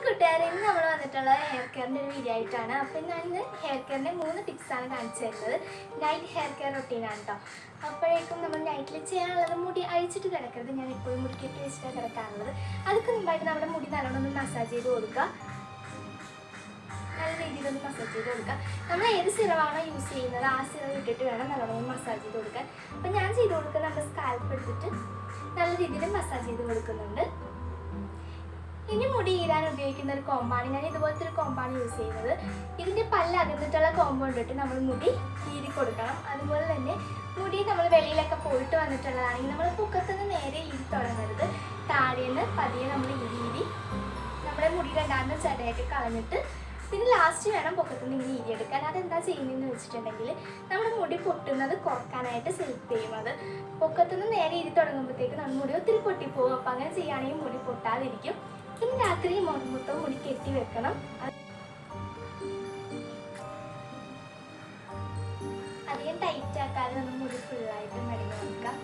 കൂട്ടുകാരെ, ഇന്ന് നമ്മൾ വന്നിട്ടുള്ളത് ഹെയർ കെയറിൻ്റെ ഒരു വീഡിയോ ആയിട്ടാണ്. അപ്പോൾ ഞാൻ ഇന്ന് ഹെയർ കെയറിൻ്റെ 3 ടിപ്സാണ് കാണിച്ചു തരുന്നത്. നൈറ്റ് ഹെയർ കെയർ റൊട്ടീനാണ് കേട്ടോ. അപ്പോഴേക്കും നമ്മൾ നൈറ്റിൽ ചെയ്യാനുള്ളത് മുടി അഴിച്ചിട്ട് കിടക്കരുത്. ഞാൻ എപ്പോഴും മുടി കെട്ടി വെച്ചിട്ടാണ് കിടക്കാറുള്ളത്. അതൊക്കെ മുമ്പായിട്ട് നമ്മുടെ മുടി നല്ലോണം ഒന്ന് മസാജ് ചെയ്ത് കൊടുക്കുക. നല്ല രീതിയിലൊന്ന് മസാജ് ചെയ്ത് കൊടുക്കുക. നമ്മൾ ഏത് സിറമാണോ യൂസ് ചെയ്യുന്നത് ആ സിറം ഇട്ടിട്ട് വേണം നല്ലോണം മസാജ് ചെയ്ത് കൊടുക്കാൻ. അപ്പം ഞാൻ ചെയ്ത് കൊടുക്കുന്നത് നമ്മുടെ സ്കാൽപ്പ് എടുത്തിട്ട് നല്ല രീതിയിൽ മസാജ് ചെയ്ത് കൊടുക്കുന്നുണ്ട്. ഇനി മുടി ഈരാൻ ഉപയോഗിക്കുന്ന ഒരു കോമ്പാണ്. ഞാൻ ഇതുപോലത്തെ ഒരു കോമ്പാണ് യൂസ് ചെയ്യുന്നത്. ഇതിൻ്റെ പല്ല് അകന്നിട്ടുള്ള കോമ്പ് കൊണ്ടിട്ട് നമ്മൾ മുടി ഈരി കൊടുക്കണം. അതുപോലെ തന്നെ മുടി നമ്മൾ വെളിയിലൊക്കെ പോയിട്ട് വന്നിട്ടുള്ളതാണെങ്കിൽ നമ്മൾ പൊക്കത്തുനിന്ന് നേരെ ഈരി തുടങ്ങരുത്. താഴേന്ന് പതിയെ നമ്മൾ ഈരി നമ്മുടെ മുടിയുടെ ഉണ്ടാകുന്ന ചെടയൊക്കെ കളഞ്ഞിട്ട് പിന്നെ ലാസ്റ്റ് വേണം പൊക്കത്തുനിന്ന് ഇങ്ങനെ ഈരിയെടുക്കാൻ. അതെന്താ ചെയ്യുന്നതെന്ന് വെച്ചിട്ടുണ്ടെങ്കിൽ നമ്മുടെ മുടി പൊട്ടുന്നത് കുറക്കാനായിട്ട് ഹെൽപ്പ് ചെയ്യുന്നത്. പൊക്കത്തുനിന്ന് നേരെ ഈരി തുടങ്ങുമ്പോഴത്തേക്ക് നമ്മുടെ മുടി ഒത്തിരി പൊട്ടിപ്പോകും. അപ്പം അങ്ങനെ ചെയ്യുകയാണെങ്കിൽ മുടി പൊട്ടാതിരിക്കും. പിന്നെ രാത്രി മൊത്തം മുടി കെട്ടി വെക്കണം. അധികം ടൈറ്റ് ആക്കാതെ നമ്മൾ മുടി ഫുള്ളായിട്ട് മടങ്ങി വെക്കാം.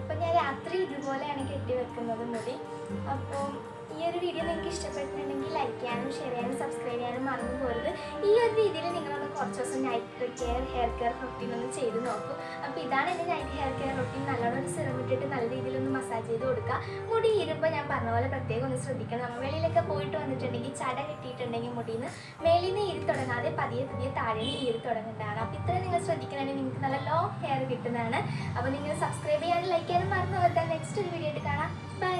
അപ്പം ഞാൻ രാത്രി ഇതുപോലെയാണ് കെട്ടി വെക്കുന്നത് മുടി. അപ്പോൾ ഈ ഒരു വീഡിയോ നിങ്ങൾക്ക് ഇഷ്ടപ്പെട്ടിട്ടുണ്ടെങ്കിൽ ലൈക്ക് ചെയ്യാനും ഷെയർ ചെയ്യാനും സബ്സ്ക്രൈബ് ചെയ്യാനും മറന്നു പോകരുത്. ഈ ഒരു രീതിയിൽ നിങ്ങളൊന്ന് കുറച്ച് ദിവസം night care hair care routine ഒന്ന് ചെയ്ത് നോക്കും. അപ്പോൾ ഇതാണ് എൻ്റെ നൈറ്റ് ഹെയർ കെയർ റൊട്ടീൻ. നല്ലോണം ഒരു സിറം ഇട്ടിട്ട് നല്ല രീതിയിലൊന്ന് മസാജ് ചെയ്ത് കൊടുക്കുക. മുടി ഈരുമ്പോൾ ഞാൻ പറഞ്ഞ പോലെ പ്രത്യേകം ഒന്ന് ശ്രദ്ധിക്കണം. നമ്മൾ വെളിയിലൊക്കെ പോയിട്ട് വന്നിട്ടുണ്ടെങ്കിൽ ചട കെട്ടിയിട്ടുണ്ടെങ്കിൽ മുടിയിൽ നിന്ന് മേലിൽ നിന്ന് ഈരി തുടങ്ങാതെ പതിയെ പതിയെ താഴെ ഈരി തുടങ്ങേണ്ടതാണ്. അപ്പോൾ ഇത്രയും നിങ്ങൾ ശ്രദ്ധിക്കണമെങ്കിൽ നിങ്ങൾക്ക് നല്ല ലോങ് ഹെയർ കിട്ടുന്നതാണ്. അപ്പോൾ നിങ്ങൾ സബ്സ്ക്രൈബ് ചെയ്യാനും ലൈക്ക് ചെയ്യാനും മറന്നു പോകരുത്. നെക്സ്റ്റ് ഒരു വീഡിയോ ആയിട്ട് കാണാം. ബൈ.